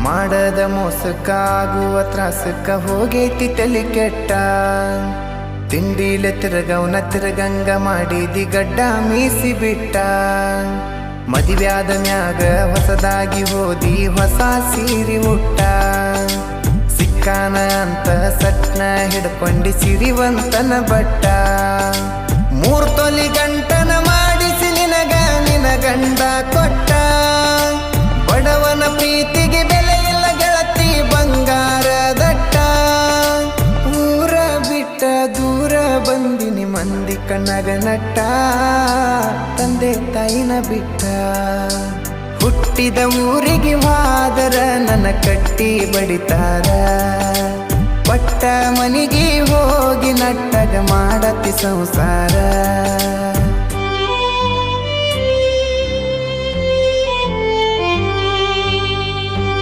ಮಾಡದ ಮೋಸಕ್ಕ ಆಗುವ ತ್ರಾಸಕ್ಕ ಹೋಗೈತಿ ತಲೆ ಕೆಟ್ಟ. ತಿಂಡಿಲೆ ತಿರುಗವನ ತಿರುಗಂಗ ಮಾಡಿದಿ ಗಡ್ಡ ಮೀಸಿ ಬಿಟ್ಟ. ಮದುವ್ಯಾದ ಮ್ಯಾಗ ಹೊಸದಾಗಿ ಹೋದಿ ಹೊಸ ಸೀರಿ ಉಟ್ಟ. ಸಿಕ್ಕಾನ ಅಂತ ಸಟ್ನ ಹಿಡ್ಕೊಂಡಿ ಸಿರಿವಂತನ ಬಟ್ಟ. 3 ತೊಲಿ ಗಂಟನ ಮಾಡಿಸಿ ನಿನಗ ನಿನ ಗಂಡ ಕೊಟ್ಟ. ಬಡವನ ಪ್ರೀತಿಗೆ ಬೆಲೆ ಇಲ್ಲ ಗೆಳತಿ ಬಂಗಾರ ದಟ್ಟ. ಊರ ಬಿಟ್ಟ ದೂರ ಬಂದಿನಿ ಮಂದಿ ಕಣ್ಣಗ ನಟ್ಟ. ತಂದೆ ತಾಯಿನ ಬಿಟ್ಟ ಹುಟ್ಟಿದ ಊರಿಗೆ ಹೋದರ ನನ್ನ ಕಟ್ಟಿ ಬಡಿತಾರ. ಪಟ್ಟ ಮನಿಗೆ ಹೋಗಿ ನಟ್ಟಗ ಮಾಡತಿ ಸಂಸಾರ.